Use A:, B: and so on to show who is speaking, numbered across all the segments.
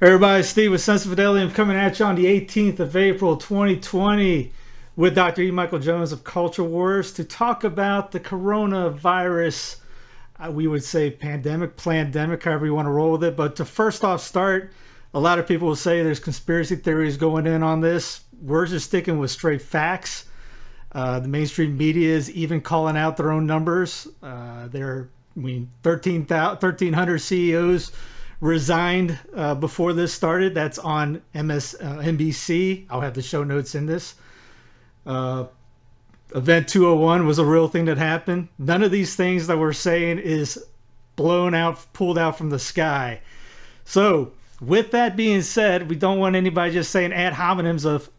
A: Everybody, Steve with Sense of Fidelity. I'm coming at you on the 18th of April, 2020, with Dr. E. Michael Jones of Culture Wars to talk about the coronavirus. We would say pandemic, plandemic, however you want to roll with it. But to first off start, a lot of people will say there's conspiracy theories going in on this. We're just sticking with straight facts. The mainstream media is even calling out their own numbers. 1,300 CEOs resigned before this started. That's on NBC. I'll have the show notes in this. Event 201 was a real thing that happened. None of these things that we're saying is blown out, pulled out from the sky. So, with that being said, we don't want anybody just saying ad hominems of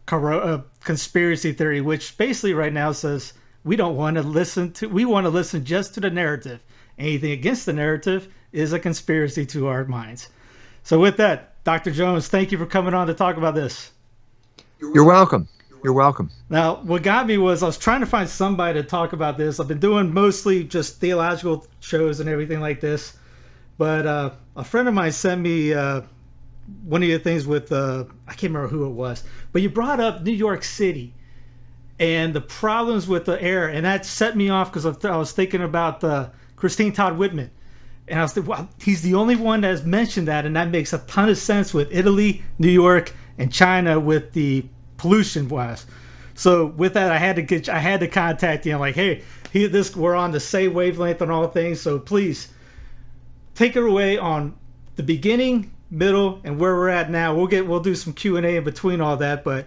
A: conspiracy theory, which basically right now says we don't want to listen to, we want to listen just to the narrative. Anything against the narrative is a conspiracy to our minds. So with that, Dr. Jones, thank you for coming on to talk about this.
B: You're welcome. You're welcome.
A: Now, what got me was I was trying to find somebody to talk about this. I've been doing mostly just theological shows and everything like this. But a friend of mine sent me one of your things with, I can't remember who it was, but you brought up New York City and the problems with the air. And that set me off because I was thinking about Christine Todd Whitman. And I was thinking, wow, he's the only one that has mentioned that. And that makes a ton of sense with Italy, New York, and China with the pollution wise. So with that, I had to contact you. I'm like, hey, we're on the same wavelength on all things. So please take it away on the beginning, middle, and where we're at now. We'll do some Q&A in between all that. But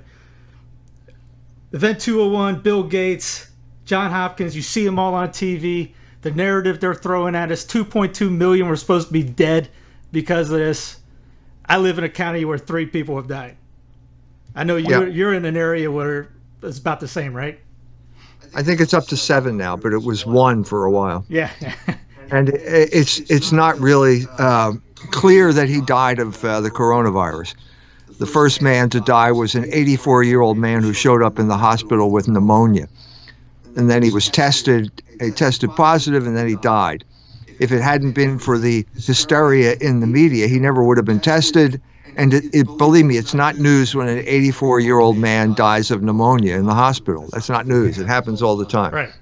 A: Event 201, Bill Gates, John Hopkins, you see them all on TV. The narrative they're throwing at us, 2.2 million were supposed to be dead because of this. I live in a county where 3 people have died. I know you're in an area where it's about the same, right?
B: I think it's up to 7 now, but it was 1 for a while.
A: Yeah.
B: And it's not really clear that he died of the coronavirus. The first man to die was an 84-year-old man who showed up in the hospital with pneumonia. And then he was tested. He tested positive, and then he died. If it hadn't been for the hysteria in the media, he never would have been tested. And believe me, it's not news when an 84-year-old man dies of pneumonia in the hospital. That's not news. It happens all the time.
A: Right.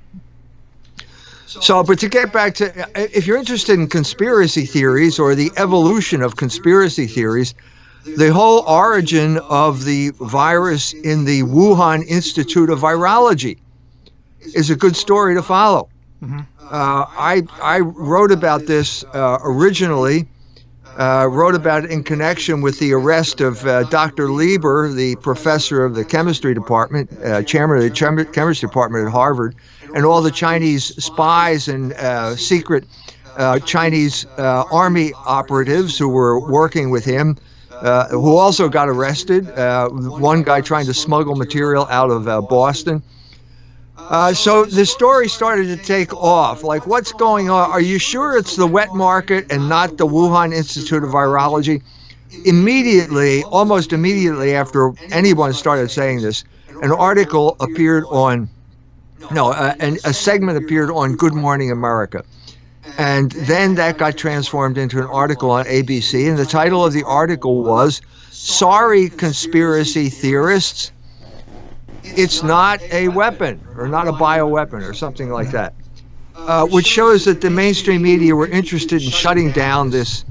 B: So, but to get back to, if you're interested in conspiracy theories or the evolution of conspiracy theories, the whole origin of the virus in the Wuhan Institute of Virology is a good story to follow.
A: Mm-hmm.
B: I wrote about this originally, wrote about it in connection with the arrest of Dr. Lieber, the professor of the chemistry department, chairman of the chemistry department at Harvard, and all the Chinese spies and secret Chinese army operatives who were working with him, who also got arrested. One guy trying to smuggle material out of Boston. So the story started to take off. Like, what's going on? Are you sure it's the wet market and not the Wuhan Institute of Virology? Immediately, almost immediately after anyone started saying this, an article appeared on, a segment appeared on Good Morning America. And then that got transformed into an article on ABC. And the title of the article was, "Sorry, Conspiracy Theorists, It's Not a Weapon," or not a bioweapon, or something like that, which shows that the mainstream media were interested in shutting down this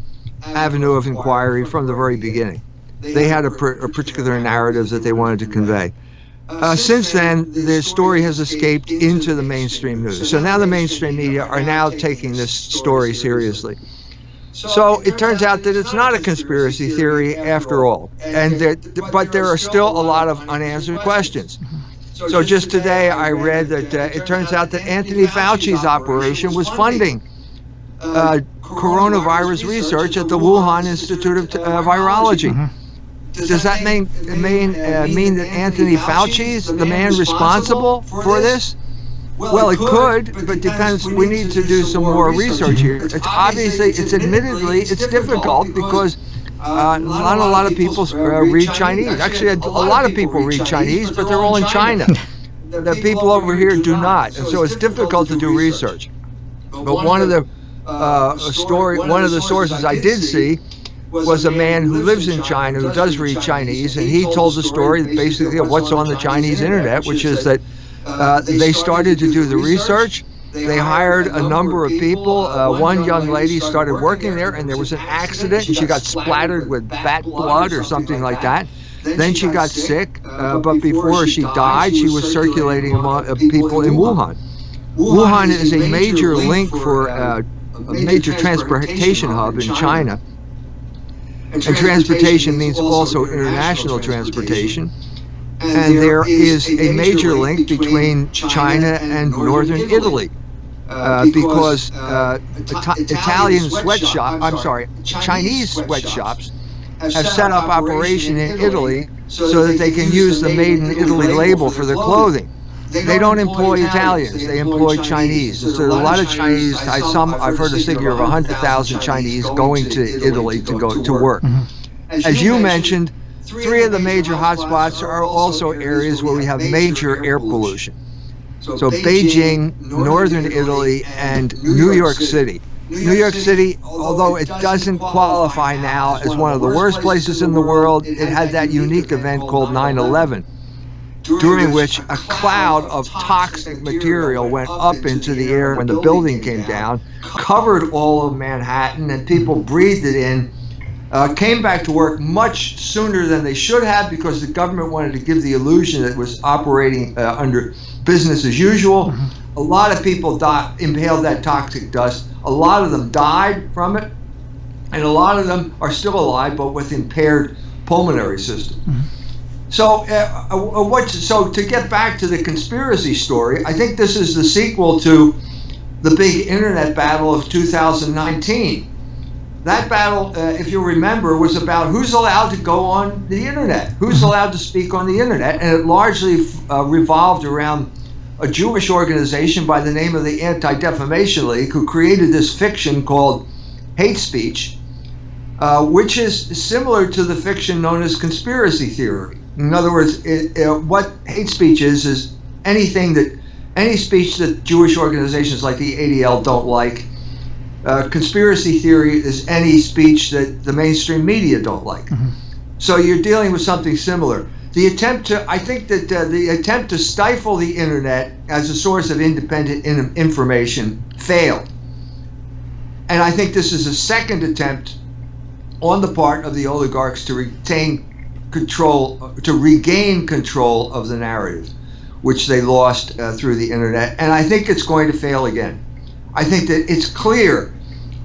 B: avenue of inquiry from the very beginning. They had a particular narrative that they wanted to convey. Since then, the story has escaped into the mainstream news. So now the mainstream media are now taking this story seriously. So it turns out that it's not a conspiracy theory after all, but there are still a lot of unanswered questions. So just today I read that it turns out that Anthony Fauci's operation was funding coronavirus research at the Wuhan Institute of Virology.
A: Mm-hmm.
B: Does that mean that Anthony Fauci's the man responsible for this? Well, it could, but depends. We need to do some more research here. It's admittedly difficult because not a lot of people read Chinese. Actually, a lot of people read Chinese, but they're all in China. The people over here do not, and so it's difficult to do research. But one of the sources I did see was a man who lives in China who does read Chinese, and he told the story basically of what's on the Chinese internet, which is that they started to do the research. They hired a number of people. One young lady started working there, and there was an accident, and she got splattered with bat blood or something like that. Then she got sick, but before she died, she was circulating among people in Wuhan. Wuhan is a major link for a major transportation hub in China. And transportation means also international transportation. And there is a major link between China and northern Italy. Because Italian Chinese sweatshops have set up operation in Italy so that they can use the Made in Italy label for their clothing. They don't employ Italians, they employ Chinese. So there's a lot of Chinese, I've heard a figure of 100,000 Chinese going to Italy to work. As you mentioned, 3 of the major hotspots are also areas where we have major air pollution. So Beijing, northern Italy, and New York City. New York City, although it doesn't qualify now as one of the worst places in the world, it had that unique event called 9/11, during which a cloud of toxic material went up into the air when the building came down, covered all of Manhattan, and people breathed it in, came back to work much sooner than they should have because the government wanted to give the illusion that it was operating under business as usual. A lot of people inhaled that toxic dust. A lot of them died from it, and a lot of them are still alive, but with impaired pulmonary system. So, so to get back to the conspiracy story, I think this is the sequel to the big internet battle of 2019. That battle, if you remember, was about who's allowed to go on the internet, who's allowed to speak on the internet, and it largely revolved around a Jewish organization by the name of the Anti-Defamation League, who created this fiction called hate speech, which is similar to the fiction known as conspiracy theory. In other words, what hate speech is any speech that Jewish organizations like the ADL don't like. Conspiracy theory is any speech that the mainstream media don't like. So you're dealing with something similar. I think that the attempt to stifle the internet as a source of independent information failed. And I think this is a second attempt on the part of the oligarchs to regain control of the narrative, which they lost through the internet. And I think it's going to fail again. I think that it's clear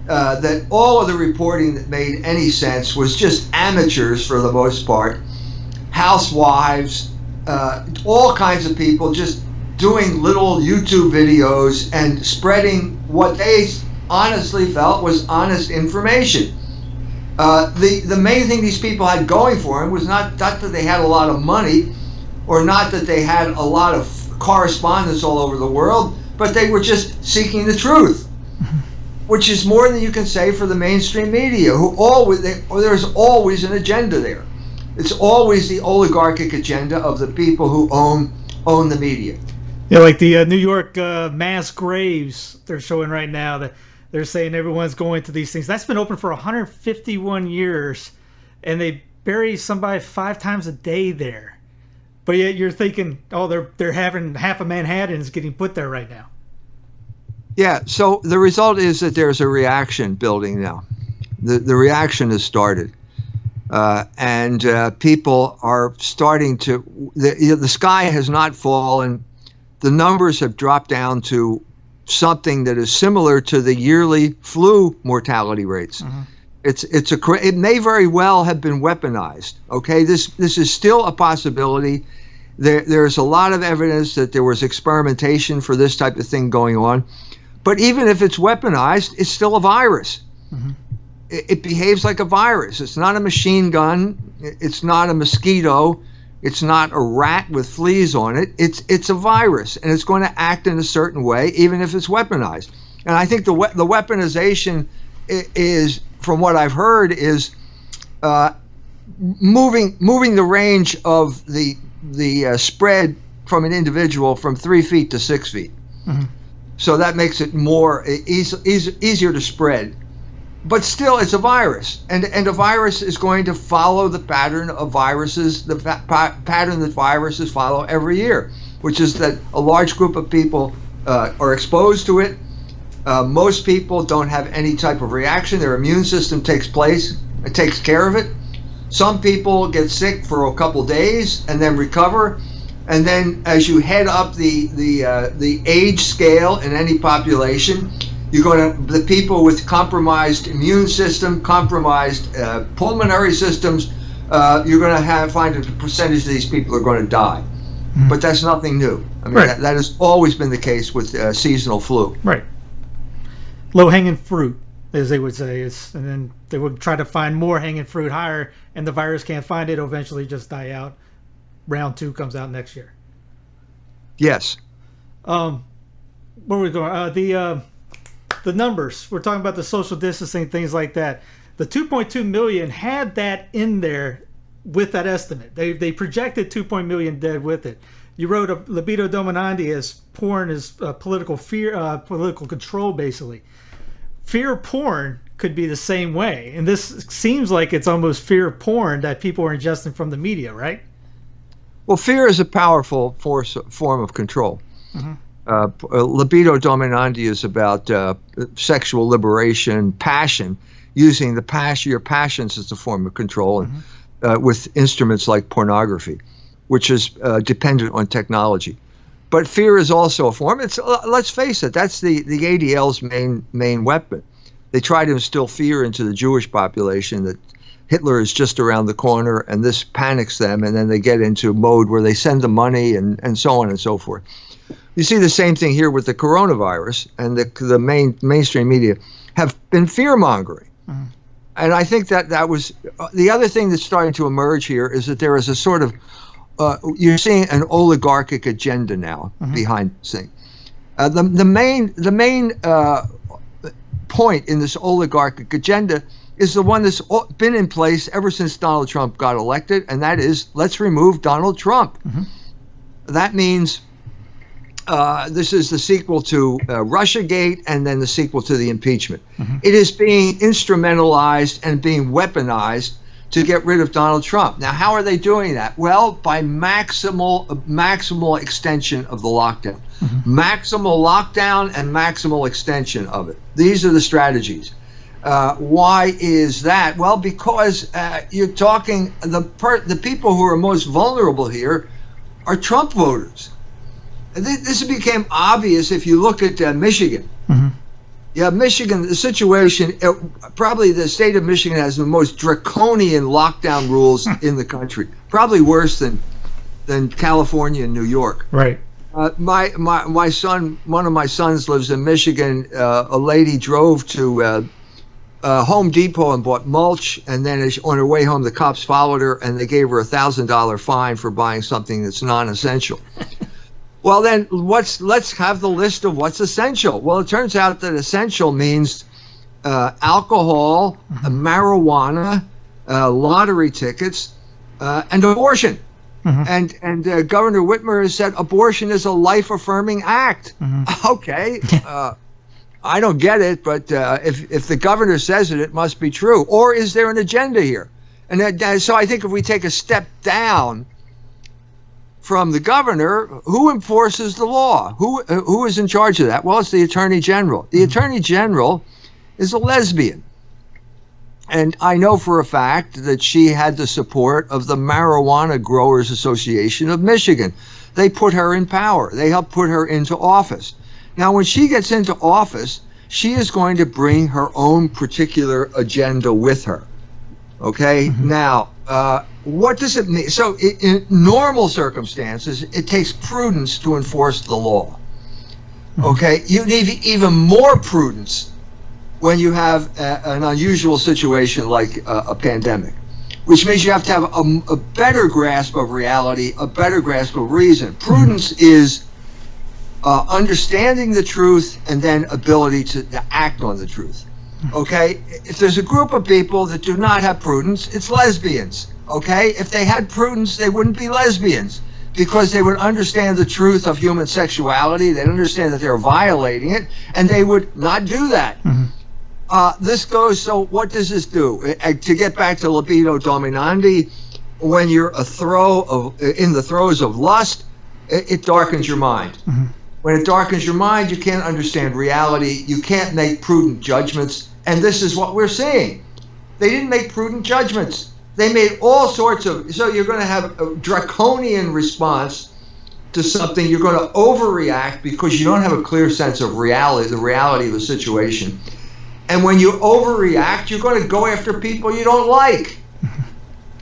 B: that all of the reporting that made any sense was just amateurs for the most part. Housewives, all kinds of people just doing little YouTube videos and spreading what they honestly felt was honest information. The main thing these people had going for them was not that they had a lot of money or not that they had a lot of correspondence all over the world, but they were just seeking the truth, which is more than you can say for the mainstream media, there's always an agenda there. It's always the oligarchic agenda of the people who own the media.
A: Yeah, like the New York mass graves they're showing right now, that they're saying everyone's going to these things. That's been open for 151 years, and they bury somebody 5 times a day there. But yet you're thinking, oh, they're having half of Manhattan is getting put there right now.
B: Yeah, so the result is that there's a reaction building now. The reaction has started. And people are starting to, the sky has not fallen. The numbers have dropped down to something that is similar to the yearly flu mortality rates. It may very well have been weaponized. Okay, this is still a possibility. There's a lot of evidence that there was experimentation for this type of thing going on. But even if it's weaponized, it's still a virus. It behaves like a virus. It's not a machine gun. It's not a mosquito. It's not a rat with fleas on it. It's a virus, and it's going to act in a certain way, even if it's weaponized. And I think the weaponization is, from what I've heard, is moving the range of the spread from an individual from 3 feet to 6 feet. So that makes it more easier to spread. but still, it's a virus, and a virus is going to follow the pattern of viruses, the pattern that viruses follow every year, which is that a large group of people are exposed to it. Most people don't have any type of reaction. Their immune system takes care of it. Some people get sick for a couple days and then recover. And then as you head up the age scale in any population, the people with compromised immune system, compromised pulmonary systems, you're going to find a percentage of these people are going to die. Mm-hmm. But that's nothing new. I mean, right. that has always been the case with seasonal flu.
A: Right. Low-hanging fruit, as they would say. And then they would try to find more hanging fruit higher, and the virus can't find it. It'll eventually just die out. Round 2 comes out next year.
B: Yes.
A: Where are we going? The numbers. We're talking about the social distancing, things like that. The 2.2 million had that in there with that estimate. They projected 2.0 million dead with it. You wrote a libido dominandi as porn is political fear, political control, basically. Fear porn could be the same way, and this seems like it's almost fear porn that people are ingesting from the media, right?
B: Well, fear is a powerful form of control. Mm-hmm. Libido dominandi is about sexual liberation, passion, using your passions as a form of control, and with instruments like pornography, which is dependent on technology. But fear is also a form. Let's face it, that's the ADL's main weapon. They try to instill fear into the Jewish population that Hitler is just around the corner, and this panics them, and then they get into mode where they send them money and so on and so forth. You see the same thing here with the coronavirus, and the mainstream media have been fear-mongering. Mm-hmm. And I think that was the other thing that's starting to emerge here is that there is a sort of you're seeing an oligarchic agenda now behind this thing. The main point in this oligarchic agenda is the one that's been in place ever since Donald Trump got elected, and that is, let's remove Donald Trump. Mm-hmm. That means this is the sequel to Russiagate, and then the sequel to the impeachment. Mm-hmm. It is being instrumentalized and being weaponized to get rid of Donald Trump. Now, how are they doing that? Well, by maximal extension of the lockdown. Mm-hmm. Maximal lockdown and maximal extension of it. These are the strategies. Why is that? Well, because you're talking, the people who are most vulnerable here are Trump voters. This became obvious if you look at Michigan. Mm-hmm. Yeah, Michigan, the situation, probably the state of Michigan has the most draconian lockdown rules in the country. Probably worse than California and New York.
A: Right.
B: My son, one of my sons lives in Michigan. A lady drove to Home Depot and bought mulch, and then on her way home, the cops followed her, and they gave her a $1,000 fine for buying something that's non-essential. Well, then let's have the list of what's essential. Well, it turns out that essential means alcohol, marijuana, lottery tickets, and abortion. Mm-hmm. And Governor Whitmer has said abortion is a life-affirming act. Mm-hmm. Okay, I don't get it, but if the governor says it, it must be true. Or is there an agenda here? And so I think if we take a step down from the governor, who enforces the law? Who is in charge of that? Well, it's the Attorney General. The Attorney General is a lesbian. And I know for a fact that she had the support of the Marijuana Growers Association of Michigan. They put her in power. They helped put her into office. Now, when she gets into office, she is going to bring her own particular agenda with her. Okay? Mm-hmm. Now, what does it mean? So in normal circumstances, it takes prudence to enforce the law. Okay? You need even more prudence when you have an unusual situation like a pandemic, which means you have to have a better grasp of reality, a better grasp of reason. Prudence is understanding the truth and then ability to act on the truth. Okay? If there's a group of people that do not have prudence, it's lesbians. Okay? If they had prudence, they wouldn't be lesbians, because they would understand the truth of human sexuality. They'd understand that they're violating it, and they would not do that. Mm-hmm. This goes, so what does this do? To get back to libido dominandi, when you're in the throes of lust, it darkens your mind.
A: Mm-hmm.
B: When it darkens your mind, you can't understand reality. You can't make prudent judgments. And this is what we're seeing. They didn't make prudent judgments. They made all sorts of, so you're going to have a draconian response to something. You're going to overreact because you don't have a clear sense of reality, the reality of the situation. And when you overreact, you're going to go after people you don't like.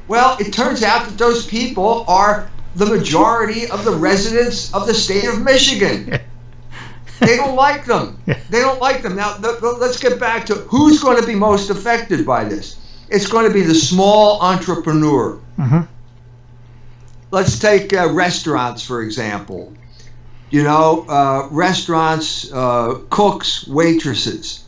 B: Well, it turns out that those people are the majority of the residents of the state of Michigan. They don't like them. They don't like them. Now, let's get back to who's going to be most affected by this. It's going to be the small entrepreneur.
A: Mm-hmm.
B: Let's take restaurants, for example. Restaurants, cooks, waitresses.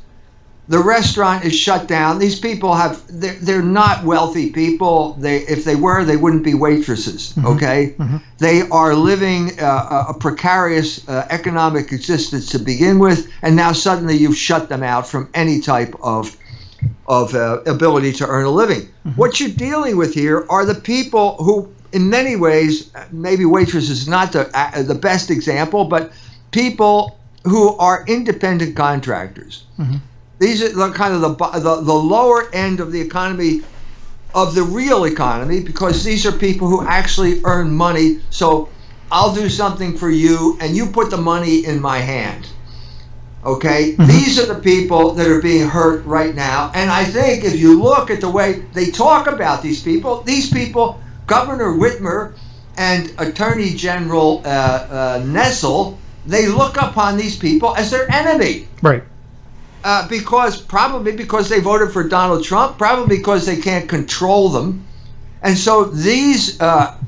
B: The restaurant is shut down. These people they're not wealthy people. If they were, they wouldn't be waitresses, okay?
A: Mm-hmm.
B: They are living a precarious economic existence to begin with, and now suddenly you've shut them out from any type of ability to earn a living. Mm-hmm. What you're dealing with here are the people who, in many ways, maybe waitresses is not the best example, but people who are independent contractors.
A: Mm-hmm.
B: These are kind of the lower end of the economy, of the real economy, because these are people who actually earn money. So I'll do something for you, and you put the money in my hand. Okay? Mm-hmm. These are the people that are being hurt right now. And I think if you look at the way they talk about these people, Governor Whitmer and Attorney General Nessel, they look upon these people as their enemy.
A: Right.
B: Probably because they voted for Donald Trump, probably because they can't control them. And so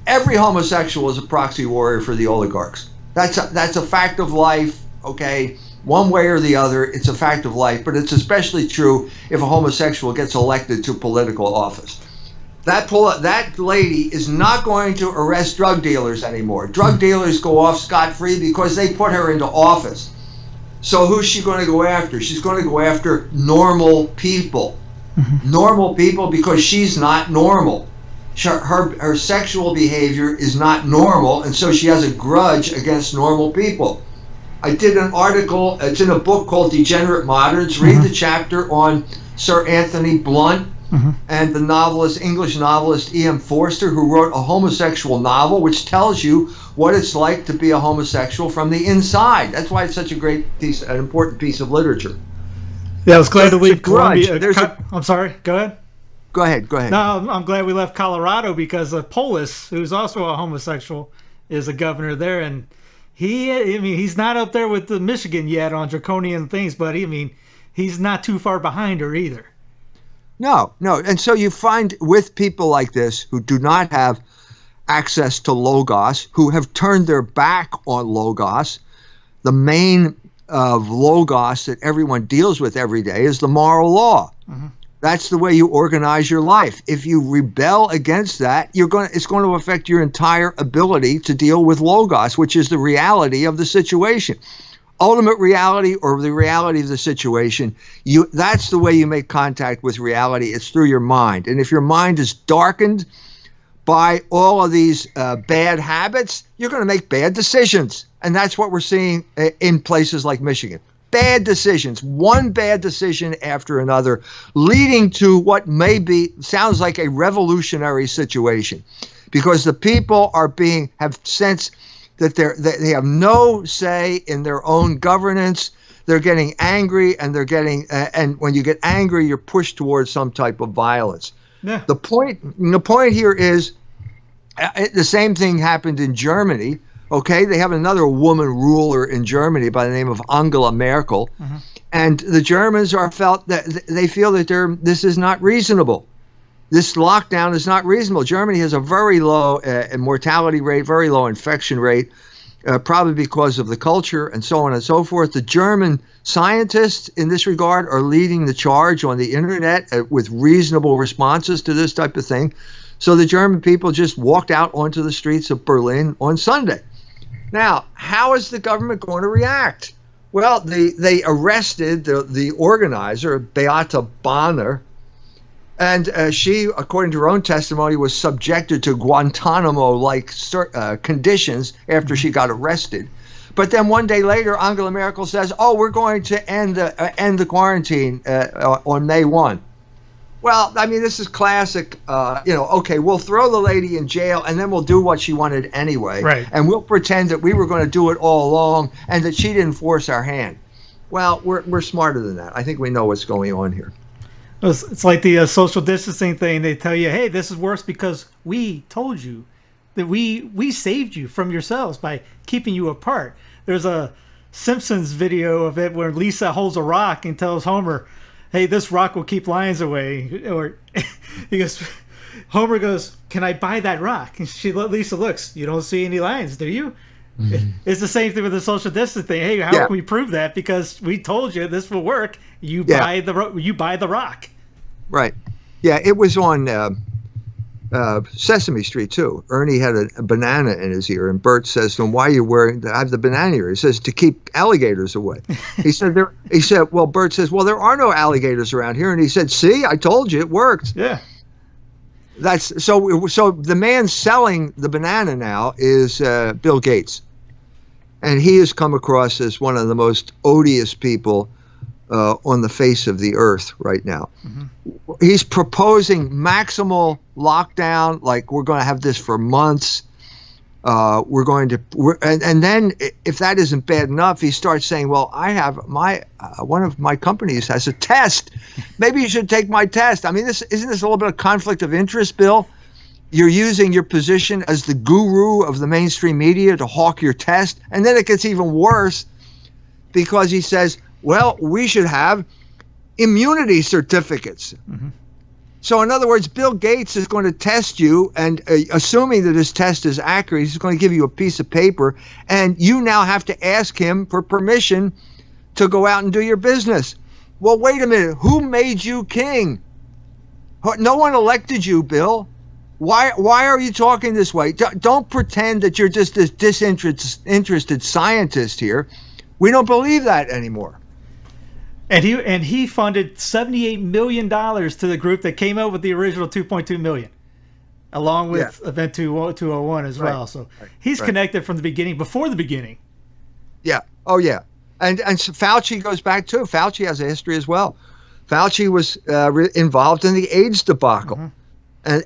B: every homosexual is a proxy warrior for the oligarchs. That's a fact of life, okay? One way or the other, it's a fact of life, but it's especially true if a homosexual gets elected to political office. That lady is not going to arrest drug dealers anymore. Drug dealers go off scot-free because they put her into office. So who's she going to go after? She's going to go after normal people. Mm-hmm. Normal people, because she's not normal. Her sexual behavior is not normal, and so she has a grudge against normal people. I did an article, it's in a book called Degenerate Moderns. Read the chapter on Sir Anthony Blunt and the English novelist E.M. Forster, who wrote a homosexual novel, which tells you what it's like to be a homosexual from the inside. That's why it's such an important piece of literature.
A: Yeah, I was glad to leave Columbia. I'm sorry, go ahead.
B: Go ahead.
A: No, I'm glad we left Colorado because Polis, who's also a homosexual, is a governor there, and he's not up there with the Michigan yet on draconian things, but he's not too far behind her either.
B: No. And so you find with people like this who do not have access to Logos, who have turned their back on Logos, the main of Logos that everyone deals with every day is the moral law. Mm-hmm. That's the way you organize your life. If you rebel against that, it's going to affect your entire ability to deal with Logos, which is the reality of the situation. Ultimate reality, or the reality of the situation, that's the way you make contact with reality. It's through your mind. And if your mind is darkened by all of these bad habits, you're going to make bad decisions. And that's what we're seeing in places like Michigan. Bad decisions, one bad decision after another, leading to what sounds like a revolutionary situation, because the people have sense that they have no say in their own governance. They're getting angry, and and when you get angry, you're pushed towards some type of violence. Yeah. The point here is the same thing happened in Germany. Okay, they have another woman ruler in Germany by the name of Angela Merkel, and the Germans feel that this is not reasonable. This lockdown is not reasonable. Germany has a very low mortality rate, very low infection rate, probably because of the culture and so on and so forth. The German scientists in this regard are leading the charge on the internet with reasonable responses to this type of thing. So the German people just walked out onto the streets of Berlin on Sunday. Now, how is the government going to react? Well, they arrested the organizer, Beata Bonner, and she, according to her own testimony, was subjected to Guantanamo-like conditions after she got arrested. But then one day later, Angela Merkel says, "Oh, we're going to end the quarantine on May 1." Well, I mean, this is classic. Okay, we'll throw the lady in jail, and then we'll do what she wanted anyway,
A: right?
B: And we'll pretend that we were going to do it all along, and that she didn't force our hand. Well, we're smarter than that. I think we know what's going on here.
A: It's like the social distancing thing. They tell you, hey, this is worse because we told you that we saved you from yourselves by keeping you apart. There's a Simpsons video of it where Lisa holds a rock and tells Homer, hey, this rock will keep lions away. Or Homer goes, can I buy that rock? And Lisa looks, you don't see any lions, do you? Mm-hmm. It's the same thing with the social distancing thing. Hey, how can we prove that? Because we told you this will work. You buy the rock. Right.
B: Yeah, it was on Sesame Street too. Ernie had a banana in his ear, and Bert says to him, "Why are you wearing? I have the banana ear." He says, "To keep alligators away." He said, "Well," Bert says, "Well, there are no alligators around here." And he said, "See, I told you, it worked."
A: Yeah.
B: That's so. So the man selling the banana now is Bill Gates, and he has come across as one of the most odious people on the face of the earth right now. Mm-hmm. He's proposing maximal lockdown, like we're going to have this for months. And then if that isn't bad enough, he starts saying, "Well, I have one of my companies has a test. Maybe you should take my test." I mean, isn't this a little bit of conflict of interest, Bill? You're using your position as the guru of the mainstream media to hawk your test, and then it gets even worse because he says, well, we should have immunity certificates. Mm-hmm. So in other words, Bill Gates is going to test you, and assuming that his test is accurate, he's going to give you a piece of paper, and you now have to ask him for permission to go out and do your business. Well, wait a minute. Who made you king? No one elected you, Bill. Why are you talking this way? Don't pretend that you're just this disinterested scientist here. We don't believe that anymore.
A: And he funded $78 million to the group that came up with the original 2.2 million, along with Event 201 as well. So he's connected from the beginning, before the beginning.
B: Yeah. Oh, yeah. And Fauci goes back too. Fauci has a history as well. Fauci was involved in the AIDS debacle. Mm-hmm. And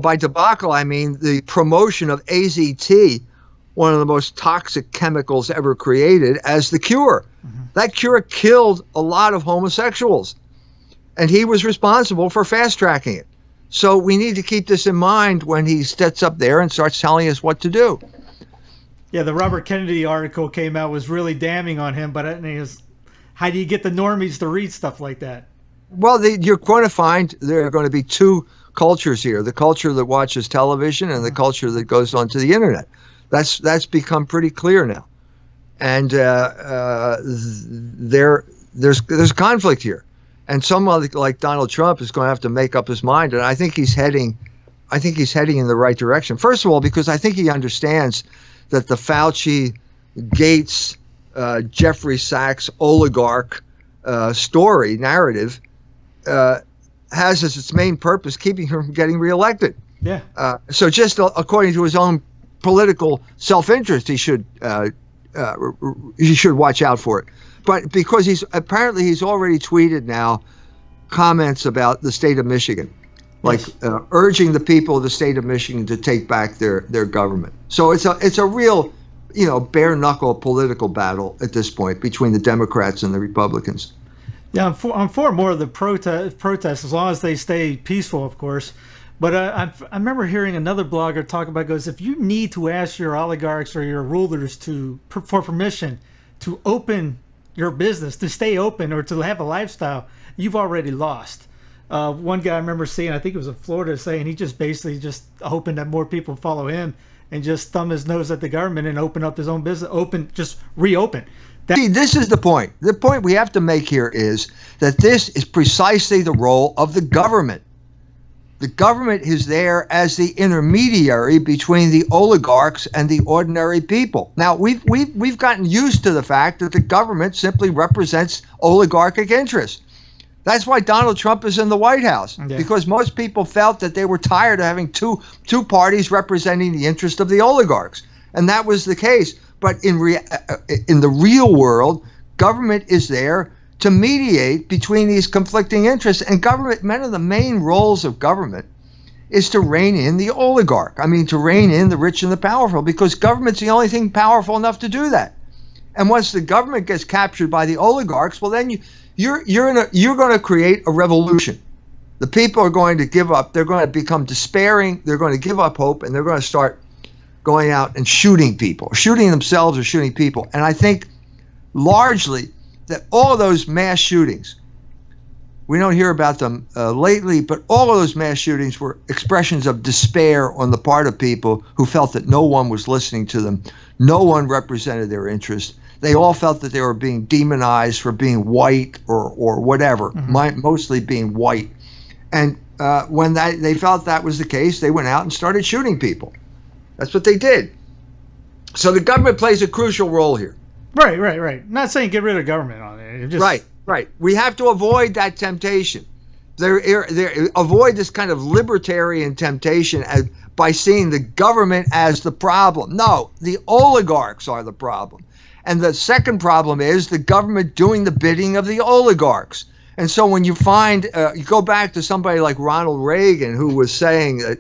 B: by debacle, I mean the promotion of AZT, one of the most toxic chemicals ever created, as the cure. Mm-hmm. That cure killed a lot of homosexuals, and he was responsible for fast-tracking it. So we need to keep this in mind when he steps up there and starts telling us what to do.
A: Yeah, the Robert Kennedy article came out, was really damning on him, but how do you get the normies to read stuff like that?
B: Well, you're going to find there are going to be two cultures here: the culture that watches television and the culture that goes onto the internet. That's become pretty clear now, and there's conflict here, and someone like Donald Trump is going to have to make up his mind, and I think he's heading in the right direction. First of all, because I think he understands that the Fauci, Gates, Jeffrey Sachs oligarch story narrative has as its main purpose keeping him from getting reelected.
A: Yeah.
B: So just according to his own political self-interest, he should watch out for it. But because he's already tweeted now comments about the state of Michigan, like urging the people of the state of Michigan to take back their government. So it's a real, bare knuckle political battle at this point between the Democrats and the Republicans.
A: Yeah, I'm for more of the protests as long as they stay peaceful, of course. But I remember hearing another blogger talk about, if you need to ask your oligarchs or your rulers for permission to open your business, to stay open or to have a lifestyle, you've already lost. One guy I remember seeing, I think it was in Florida, saying he just basically just hoping that more people follow him and just thumb his nose at the government and open up his own business, reopen.
B: See, this is the point. The point we have to make here is that this is precisely the role of the government. The government is there as the intermediary between the oligarchs and the ordinary people. Now, we've gotten used to the fact that the government simply represents oligarchic interests. That's why Donald Trump is in the White House, because most people felt that they were tired of having two parties representing the interest of the oligarchs. And that was the case. But in the real world, government is there to mediate between these conflicting interests. And government, one of the main roles of government is to rein in the oligarch. I mean, to rein in the rich and the powerful, because government's the only thing powerful enough to do that. And once the government gets captured by the oligarchs, well, then you're going to create a revolution. The people are going to give up. They're going to become despairing. They're going to give up hope, and they're going to start going out and shooting people, shooting themselves or shooting people. And I think largely that all of those mass shootings, we don't hear about them lately, but all of those mass shootings were expressions of despair on the part of people who felt that no one was listening to them. No one represented their interests. They all felt that they were being demonized for being white or whatever, mostly being white. And when they felt that was the case, they went out and started shooting people. That's what they did. So the government plays a crucial role here.
A: Right. Not saying get rid of government on it.
B: Right. We have to avoid that temptation. Avoid this kind of libertarian temptation by seeing the government as the problem. No, the oligarchs are the problem. And the second problem is the government doing the bidding of the oligarchs. And so when you find, you go back to somebody like Ronald Reagan, who was saying that,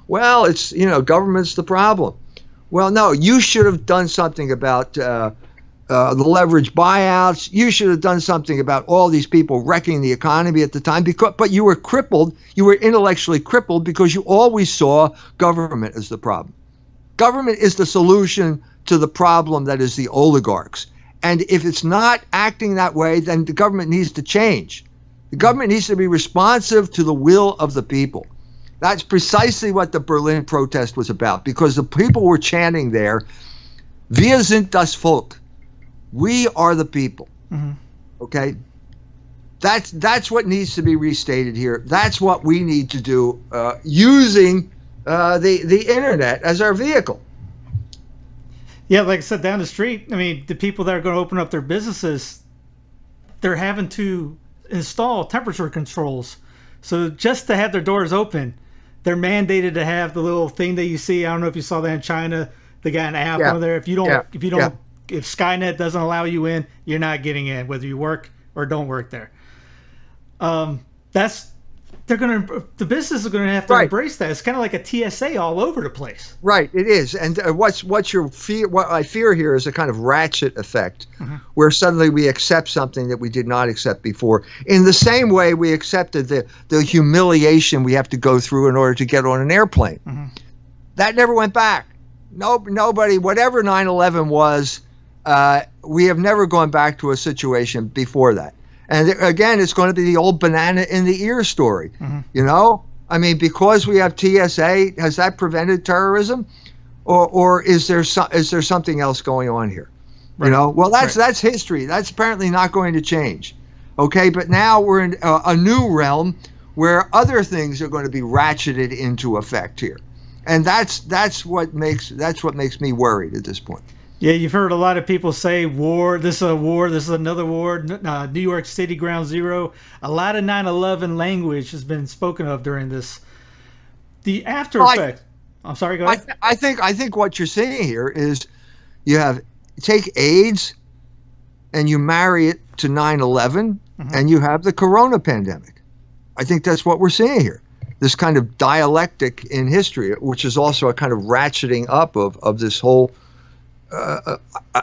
B: well, it's, government's the problem. Well, no, you should have done something about the leverage buyouts. You should have done something about all these people wrecking the economy at the time. But you were crippled. You were intellectually crippled because you always saw government as the problem. Government is the solution to the problem that is the oligarchs. And if it's not acting that way, then the government needs to change. The government needs to be responsive to the will of the people. That's precisely what the Berlin protest was about, because the people were chanting there, "Wir sind das Volk." We are the people. Okay? That's what needs to be restated here. That's what we need to do using the internet as our vehicle.
A: Yeah, like I said, down the street, I mean, the people that are going to open up their businesses, they're having to install temperature controls. So just to have their doors open, they're mandated to have the little thing that you see. I don't know if you saw that in China. They got an app on there. If Skynet doesn't allow you in, you're not getting in, whether you work or don't work there. The business is going to have to embrace that. It's kind of like a TSA all over the place. Right,
B: it is. And what I fear here is a kind of ratchet effect, where suddenly we accept something that we did not accept before. In the same way we accepted the humiliation we have to go through in order to get on an airplane. That never went back. Nobody, whatever 9/11 was, we have never gone back to a situation before that. And again, it's going to be the old banana in the ear story. I mean, because we have TSA, has that prevented terrorism, or is there something else going on here? Well, that's history. That's apparently not going to change. Okay, but now we're in a new realm where other things are going to be ratcheted into effect here, and that's what makes me worried at this point.
A: Yeah, you've heard a lot of people say war, this is a war, this is another war, New York City Ground Zero. A lot of 9/11 language has been spoken of during this. The after effect. I'm sorry, go ahead.
B: I think what you're seeing here is take AIDS and you marry it to 9/11 and you have the corona pandemic. I think that's what we're seeing here. This kind of dialectic in history, which is also a kind of ratcheting up of this whole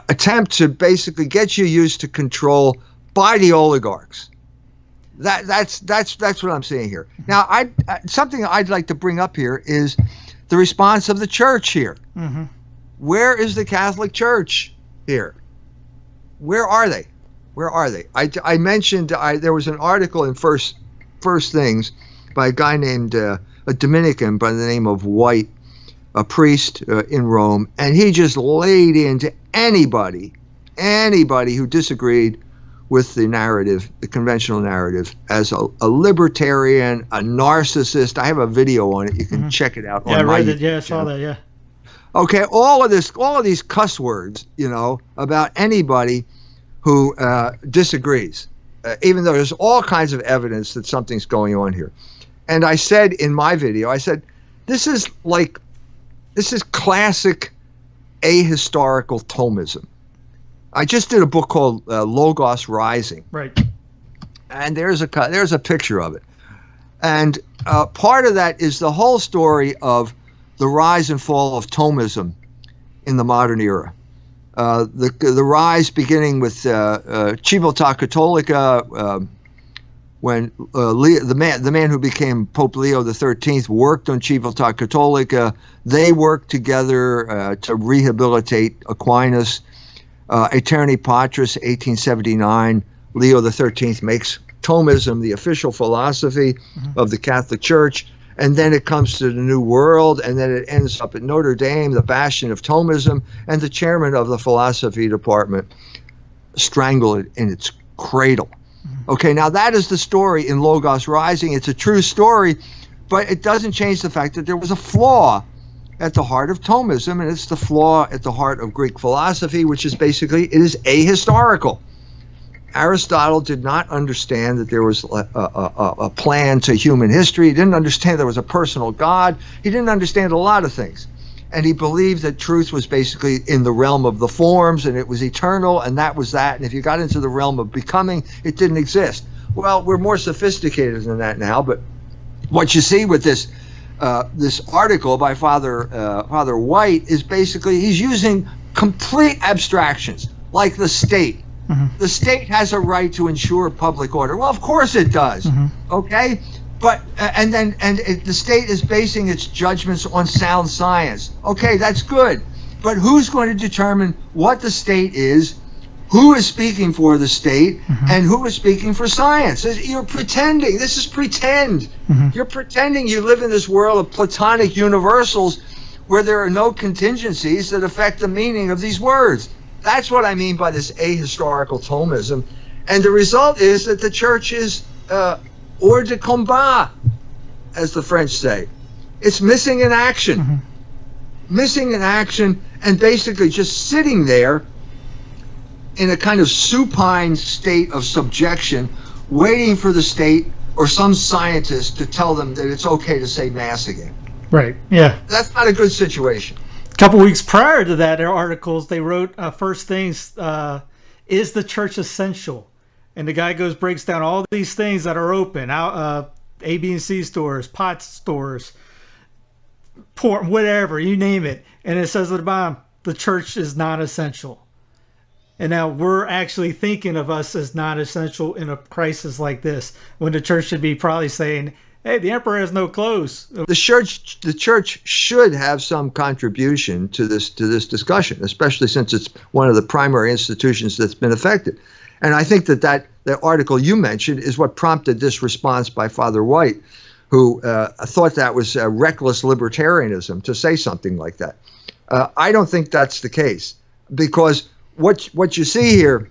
B: attempt to basically get you used to control by the oligarchs. That's what I'm seeing here. Now, something I'd like to bring up here is the response of the church here. Where is the Catholic Church here? Where are they? I mentioned there was an article in First Things by a guy named a Dominican by the name of White, a priest in Rome, and he just laid into anybody who disagreed with the narrative, the conventional narrative, as a libertarian, a narcissist. I have a video on it. You can check it out.
A: Yeah,
B: on
A: I read
B: my
A: it. Yeah, I saw
B: channel.
A: that. Yeah.
B: Okay, all of these cuss words, about anybody who disagrees, even though there's all kinds of evidence that something's going on here. And I said in my video, I said, this is classic ahistorical Thomism. I just did a book called Logos Rising.
A: Right.
B: And there's a picture of it. And part of that is the whole story of the rise and fall of Thomism in the modern era. The rise beginning with Civiltà Cattolica, when the man who became Pope Leo XIII worked on Civiltà Cattolica. They worked together to rehabilitate Aquinas. Aeterni Patris, 1879, Leo XIII makes Thomism the official philosophy of the Catholic Church, and then it comes to the New World, and then it ends up at Notre Dame, the bastion of Thomism, and the chairman of the philosophy department strangled it in its cradle. Okay, now that is the story in Logos Rising. It's a true story, but it doesn't change the fact that there was a flaw at the heart of Thomism, and it's the flaw at the heart of Greek philosophy, which is basically, it is ahistorical. Aristotle did not understand that there was a plan to human history. He didn't understand there was a personal God. He didn't understand a lot of things. And he believed that truth was basically in the realm of the forms, and it was eternal, and that was that. And if you got into the realm of becoming, it didn't exist. Well, we're more sophisticated than that now, but what you see with this article by Father White is basically he's using complete abstractions, like the state. The state has a right to ensure public order. Well, of course it does. Okay, but the state is basing its judgments on sound science. Okay, that's good. But who's going to determine what the state is? Who is speaking for the state and who is speaking for science? You're pretending. This is pretend. You're pretending you live in this world of Platonic universals where there are no contingencies that affect the meaning of these words. That's what I mean by this ahistorical Thomism. And the result is that the church is hors de combat, as the French say. It's missing in action. Missing in action, and basically just sitting there in a kind of supine state of subjection, waiting for the state or some scientist to tell them that it's okay to say Mass again.
A: Right, yeah.
B: That's not a good situation.
A: A couple weeks prior to that, their articles, they wrote, first things, is the church essential? And the guy breaks down all these things that are open, A, B, and C stores, pot stores, porn, whatever, you name it. And it says at the bottom, the church is not essential. And now we're actually thinking of us as not essential in a crisis like this, when the church should be probably saying, hey, the emperor has no clothes.
B: The church should have some contribution to this discussion, especially since it's one of the primary institutions that's been affected. And I think that article you mentioned is what prompted this response by Father White, who thought that was reckless libertarianism to say something like that. I don't think that's the case, because what you see here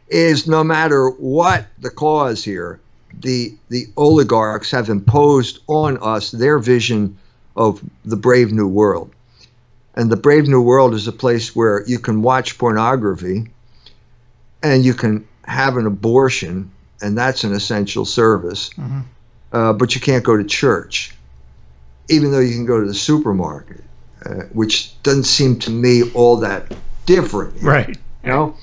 B: is, no matter what the cause here, the oligarchs have imposed on us their vision of the brave new world. And the brave new world is a place where you can watch pornography and you can have an abortion, and that's an essential service. But you can't go to church, even though you can go to the supermarket, which doesn't seem to me all that different.
A: Right.
B: You know?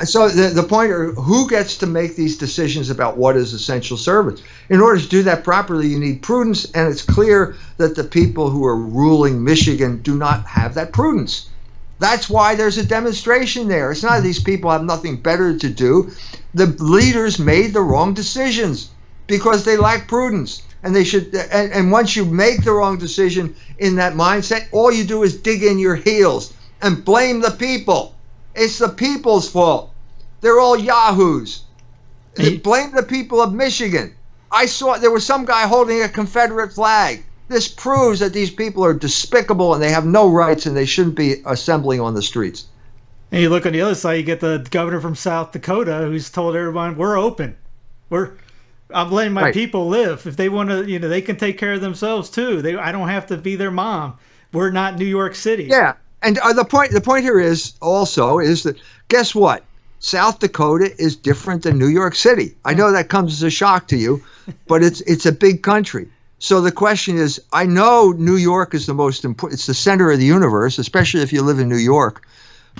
B: So the point is, who gets to make these decisions about what is essential service? In order to do that properly, you need prudence, and it's clear that the people who are ruling Michigan do not have that prudence. That's why there's a demonstration there. It's not that these people have nothing better to do. The leaders made the wrong decisions because they lack prudence. And they should. And once you make the wrong decision in that mindset, all you do is dig in your heels and blame the people. It's the people's fault. They're all yahoos. They blame the people of Michigan. I saw there was some guy holding a Confederate flag. This proves that these people are despicable and they have no rights and they shouldn't be assembling on the streets.
A: And you look on the other side, you get the governor from South Dakota who's told everyone, we're open. I'm letting my
B: Right.
A: people live. If they want to, they can take care of themselves too. I don't have to be their mom. We're not New York City.
B: Yeah, and the point here is that guess what? South Dakota is different than New York City. I know that comes as a shock to you, but it's a big country. So the question is, I know New York is the most important. It's the center of the universe, especially if you live in New York.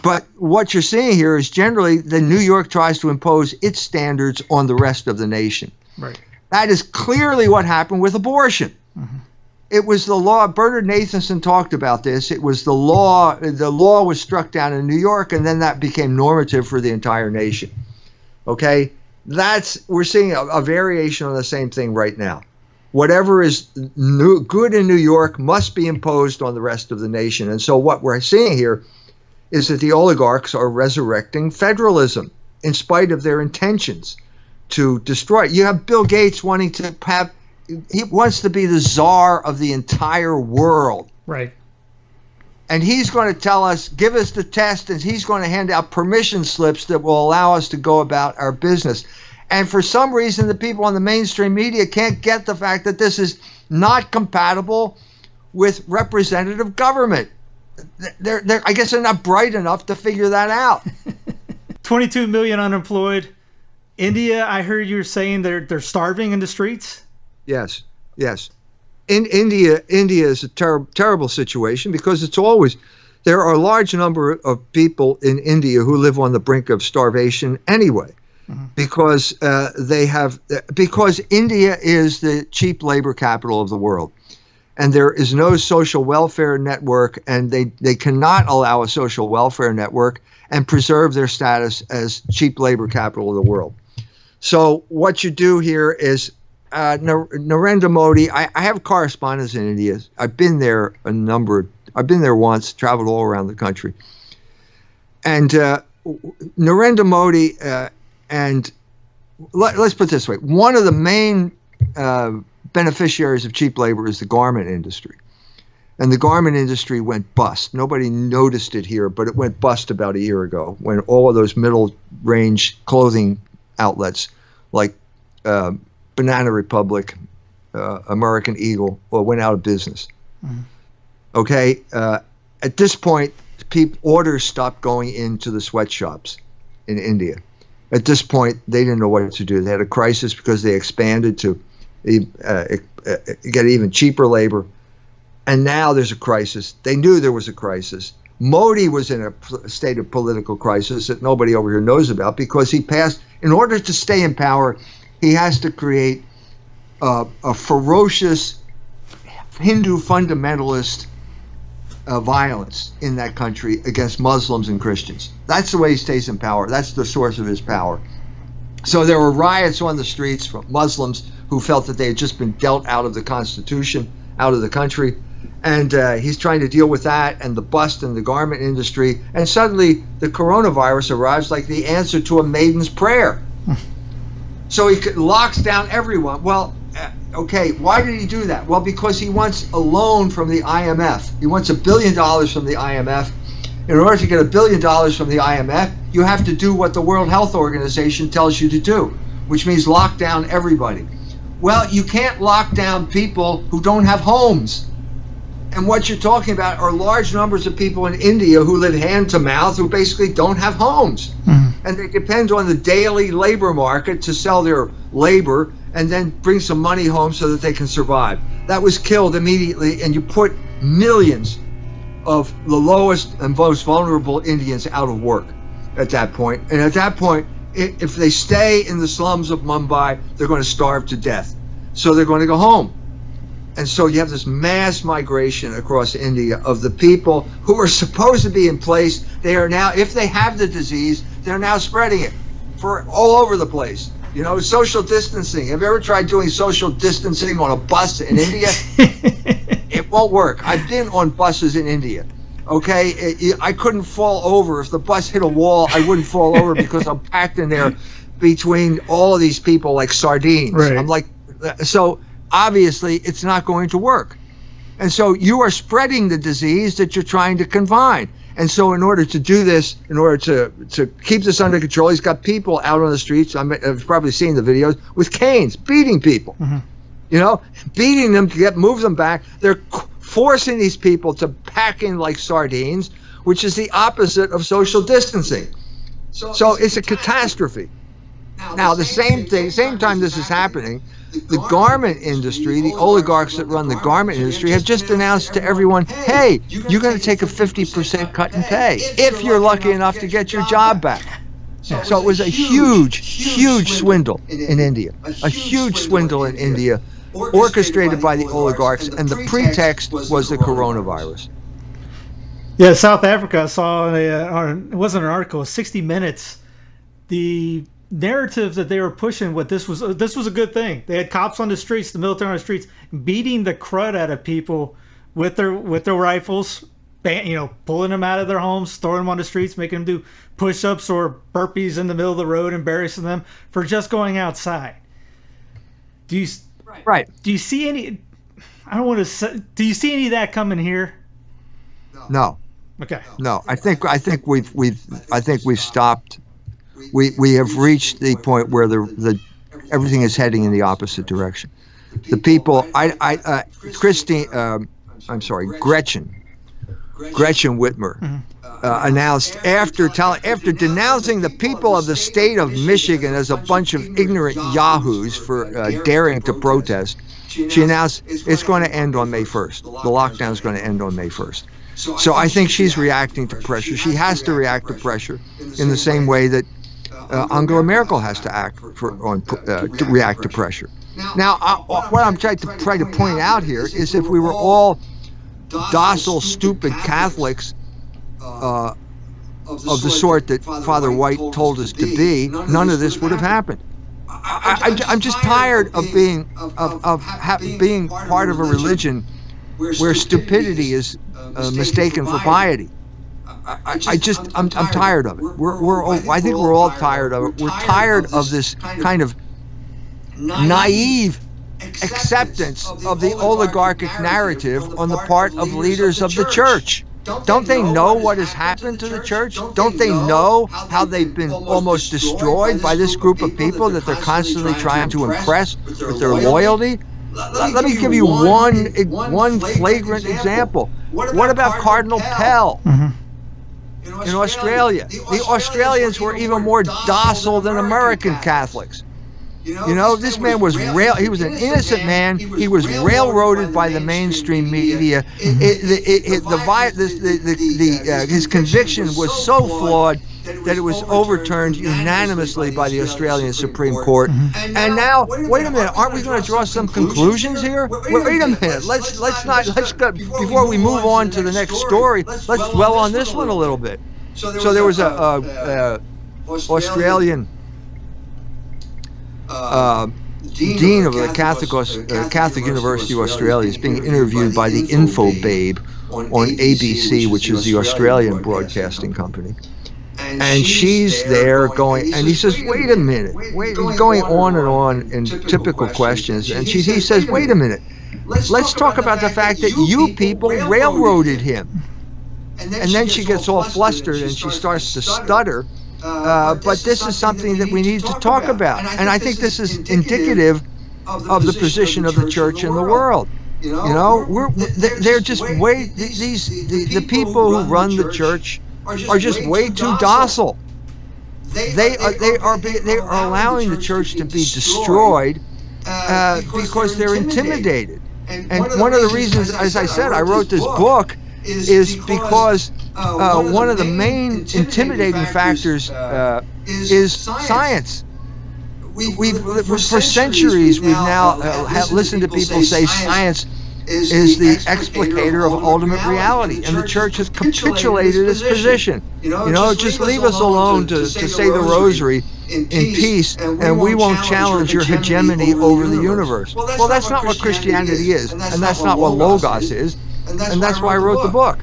B: But what you're seeing here is generally that New York tries to impose its standards on the rest of the nation.
A: Right.
B: That is clearly what happened with abortion. Mm-hmm. It was the law. Bernard Nathanson talked about this. It was the law. The law was struck down in New York, and then that became normative for the entire nation. Okay, we're seeing a variation on the same thing right now. Whatever is good in New York must be imposed on the rest of the nation. And so what we're seeing here is that the oligarchs are resurrecting federalism in spite of their intentions to destroy it. You have Bill Gates wanting to have. He wants to be the czar of the entire world.
A: Right.
B: And he's going to tell us, give us the test, and he's going to hand out permission slips that will allow us to go about our business. And for some reason, the people on the mainstream media can't get the fact that this is not compatible with representative government. I guess they're not bright enough to figure that out.
A: 22 million unemployed. India, I heard you were saying they're starving in the streets.
B: Yes. In India is a terrible situation because there are a large number of people in India who live on the brink of starvation anyway, because because India is the cheap labor capital of the world, and there is no social welfare network, and they cannot allow a social welfare network and preserve their status as cheap labor capital of the world. So what you do here is. Narendra Modi, I have correspondence in India. I've been there once, traveled all around the country. And Narendra Modi, and let's put it this way, one of the main beneficiaries of cheap labor is the garment industry. And the garment industry went bust. Nobody noticed it here, but it went bust about a year ago when all of those middle-range clothing outlets like Banana Republic, American Eagle, went out of business. Mm-hmm. Okay, at this point, orders stopped going into the sweatshops in India. At this point, they didn't know what to do. They had a crisis because they expanded to get even cheaper labor, and now there's a crisis. They knew there was a crisis. Modi was in a state of political crisis that nobody over here knows about because he passed, in order to stay in power, he has to create a ferocious Hindu fundamentalist violence in that country against Muslims and Christians. That's the way he stays in power. That's the source of his power. So there were riots on the streets from Muslims who felt that they had just been dealt out of the Constitution, out of the country. And he's trying to deal with that and the bust in the garment industry. And suddenly the coronavirus arrives like the answer to a maiden's prayer. So he locks down everyone. Well, okay, why did he do that? Well, because he wants a loan from the IMF. He wants $1 billion from the IMF. In order to get $1 billion from the IMF, you have to do what the World Health Organization tells you to do, which means lock down everybody. Well, you can't lock down people who don't have homes. And what you're talking about are large numbers of people in India who live hand to mouth, who basically don't have homes. Mm-hmm. And they depend on the daily labor market to sell their labor and then bring some money home so that they can survive. That was killed immediately, and you put millions of the lowest and most vulnerable Indians out of work at that point. And at that point, if they stay in the slums of Mumbai, they're going to starve to death. So they're going to go home. And so you have this mass migration across India of the people who are supposed to be in place. They are now, if they have the disease, they're now spreading it for all over the place. You know, social distancing. Have you ever tried doing social distancing on a bus in India? It won't work. I've been on buses in India. Okay, I couldn't fall over. If the bus hit a wall, I wouldn't fall over because I'm packed in there between all of these people like sardines.
A: Right.
B: I'm like, so obviously it's not going to work. And so you are spreading the disease that you're trying to confine. And so in order to do this, in order to keep this under control, he's got people out on the streets, I've probably seen the videos, with canes, beating people, beating them to move them back. They're forcing these people to pack in like sardines, which is the opposite of social distancing. So it's a catastrophe. Now, the same time this is happening, the garment industry, the oligarchs that run the garment industry have just announced to everyone, hey, you're going to take a 50% cut in pay if you're lucky enough to get your job back. So it was a huge swindle in India, a huge swindle in India, orchestrated by the oligarchs, and the pretext was the coronavirus.
A: Yeah, South Africa, I saw, it wasn't an article, 60 Minutes, the narrative that they were pushing, this was a good thing. They had cops on the streets, the military on the streets, beating the crud out of people with their rifles, pulling them out of their homes, throwing them on the streets, making them do push-ups or burpees in the middle of the road, embarrassing them for just going outside. Do you see any? I don't want to say. Do you see any of that coming here?
B: No.
A: Okay.
B: No, I think we've stopped. We have reached the point where the everything is heading in the opposite direction. The people, Gretchen Whitmer announced after denouncing the people of the state of Michigan as a bunch of ignorant yahoos for daring to protest. She announced it's going to end on May 1st. The lockdown is going to end on May 1st. So I think she's reacting to pressure. She has to react to pressure in the same way that Angela Merkel has to react to pressure. Now, what I'm trying to point out here is if we were all docile, stupid Catholics of the sort that Father White told us to be, none of this would have happened. I'm just tired of being part of a religion where stupidity is mistaken for piety. I'm tired of it. I think we're all tired of it. We're tired of this kind of naive acceptance of the oligarchic narrative on the part of leaders of the church. Don't they know what has happened to the church? Don't they know how they've been almost destroyed by this group of people that they're constantly trying to impress with their loyalty? Let me give you one flagrant example. What about Cardinal Pell in Australia? The Australians were even more docile than American Catholics. This man was he was an innocent man. He was railroaded by the mainstream media. His conviction was so flawed that it was overturned unanimously by the Australian Supreme Court. And now, wait a minute, aren't we going to draw some conclusions here? Wait a minute, let's go, before we move on to the next story, let's dwell on this one a little bit. So there was a Australian dean of the Catholic University of Australia is being interviewed by the Infobabe on ABC, which is the Australian broadcasting company. And she's there going, and he says, wait a minute, going on and on in typical questions. And he says, wait a minute, let's talk about the fact that you people railroaded him. And then she gets all flustered and she starts to stutter. But this is something that we need to talk about. And I think this is indicative of the position of the church in the world. They're just the people who run the church are just way too docile. They are allowing the church to be destroyed because they're intimidated. And one of the reasons, as I said, I wrote this book is because one of the main intimidating factors is science. For centuries we've now listened to people say science is the explicator of ultimate reality, and the church has capitulated its position. Just leave us alone to say the rosary in peace, and we won't challenge your hegemony over the universe. Well, that's not what Christianity is, and that's not what Logos is, and that's why I wrote the book.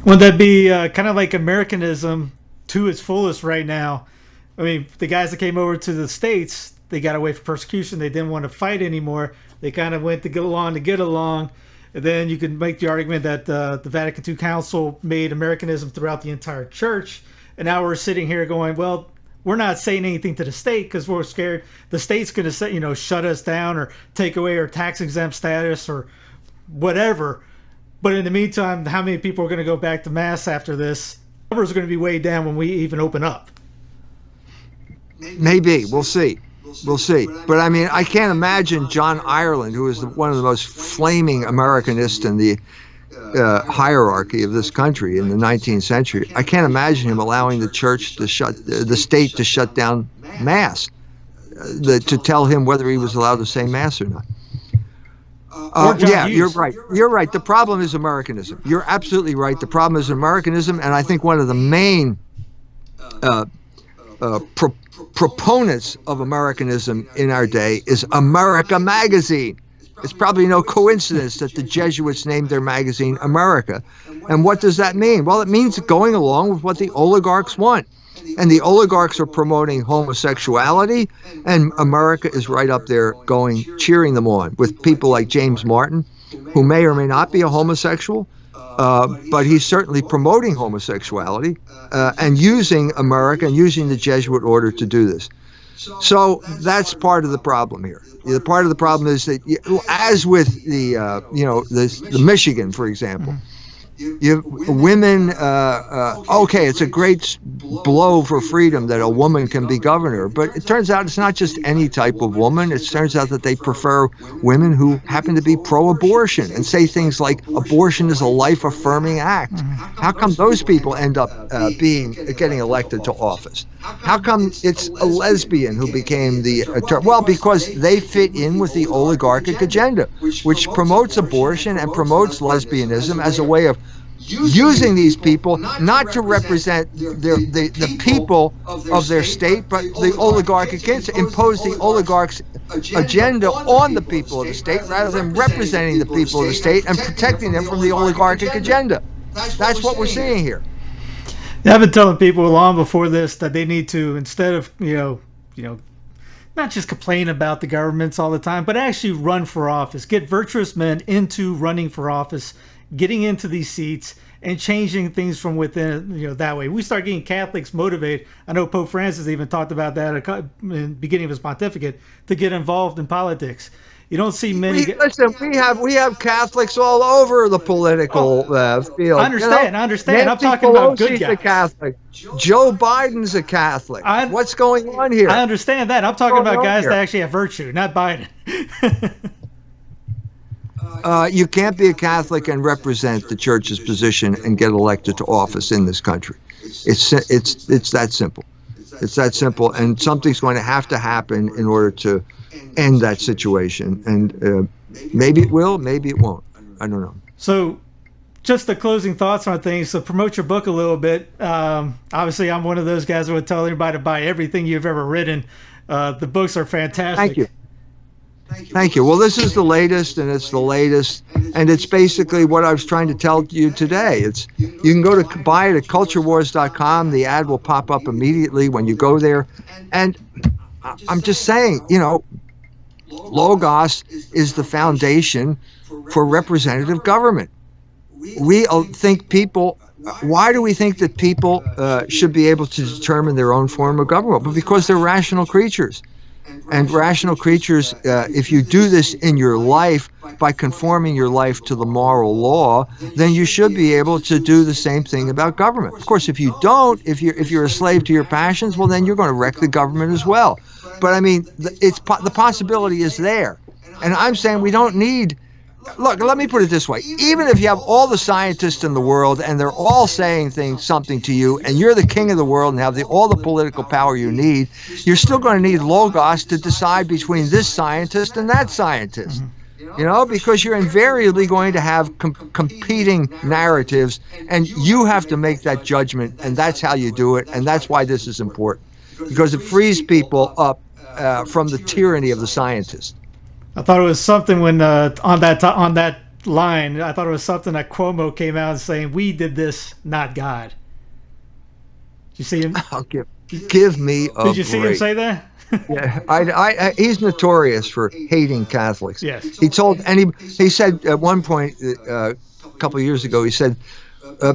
A: Would that be kind of like Americanism to its fullest right now? I mean, the guys that came over to the States, they got away from persecution. They didn't want to fight anymore. They kind of went to get along. And then you can make the argument that the Vatican II Council made Americanism throughout the entire church. And now we're sitting here going, well, we're not saying anything to the state because we're scared the state's going to say, shut us down or take away our tax exempt status or whatever. But in the meantime, how many people are going to go back to mass after this? Numbers are going to be way down when we even open up.
B: Maybe. We'll see. We'll see. But I mean, I can't imagine John Ireland, who is one of the most flaming Americanists in the hierarchy of this country in the 19th century. I can't imagine him allowing the state to shut down mass, to tell him whether he was allowed to say mass or not. Yeah, you're right. You're right. The problem is Americanism. You're absolutely right. The problem is Americanism, and I think one of the main proponents of Americanism in our day is America Magazine. It's probably no coincidence that the Jesuits named their magazine America. And what does that mean? Well, it means going along with what the oligarchs want. And the oligarchs are promoting homosexuality, and America is right up there cheering them on, with people like James Martin, who may or may not be a homosexual, but he's certainly promoting homosexuality and using America and using the Jesuit order to do this. So that's part of the problem here. The part of the problem is that, as with the Michigan, for example, women, okay, it's a great blow for freedom that a woman can be governor, but it turns out it's not just any type of woman. It turns out that they prefer women who happen to be pro-abortion and say things like abortion is a life-affirming act. How come those people end up getting elected to office? How come it's a lesbian who became the attorney? Well, because they fit in with the oligarchic agenda, which promotes abortion and promotes lesbianism as a way of using these people not to represent the people of their state, but the oligarchic agenda, impose the oligarchs' agenda on the people of the state rather than representing the people of the state and protecting them from the oligarchic agenda. That's what we're seeing here.
A: Yeah, I've been telling people long before this that they need to, instead of not just complain about the governments all the time, but actually run for office. Get virtuous men into running for office, getting into these seats and changing things from within, that way. We start getting Catholics motivated. I know Pope Francis even talked about that in the beginning of his pontificate, to get involved in politics. You don't see many.
B: Listen, we have Catholics all over the political field.
A: I understand. I'm talking about good guys.
B: A Catholic. Joe Biden's a Catholic. What's going on here?
A: I understand that. I'm talking about guys that actually have virtue, not Biden.
B: You can't be a Catholic and represent the church's position and get elected to office in this country. It's that simple. It's that simple, and something's going to happen in order to end that situation. And maybe it will, maybe it won't. I don't know.
A: So, just the closing thoughts on things. So, promote your book a little bit. Obviously, I'm one of those guys who would tell everybody to buy everything you've ever written. The books are fantastic.
B: Thank you. Thank you. Well, this is the latest, and it's the latest, and it's basically what I was trying to tell you today. You can go to buy it at culturewars.com. The ad will pop up immediately when you go there. And I'm just saying, Logos is the foundation for representative government. We think why do we think that people should be able to determine their own form of government? But because they're rational creatures. And rational creatures, if you do this in your life by conforming your life to the moral law, then you should be able to do the same thing about government. Of course, if you don't, if you're a slave to your passions, well, then you're going to wreck the government as well. But I mean, the possibility is there. And I'm saying we don't need. Look, let me put it this way. Even if you have all the scientists in the world and they're all saying something to you, and you're the king of the world and have all the political power you need, you're still going to need Logos to decide between this scientist and that scientist. Because you're invariably going to have competing narratives, and you have to make that judgment, and that's how you do it, and that's why this is important, because it frees people up from the tyranny of the scientist.
A: I thought it was something when on that line, I thought it was something that Cuomo came out saying, "We did this, not God." Did you see him?
B: Give me a
A: Did you see him
B: break.
A: say that?
B: Yeah, he's notorious for hating Catholics.
A: Yes.
B: He said at one point, a couple of years ago, he said,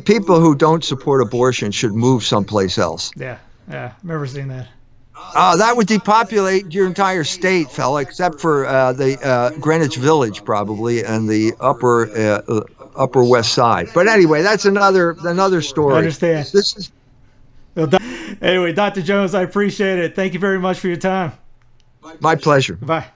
B: people who don't support abortion should move someplace else.
A: Yeah. Yeah. I remember seeing that.
B: That would depopulate your entire state, fella, except for the Greenwich Village, probably, and the Upper West Side. But anyway, that's another
A: I
B: story.
A: understand.
B: This is
A: Anyway, Dr. Jones, I appreciate it. Thank you very much for your time.
B: my pleasure.
A: Bye.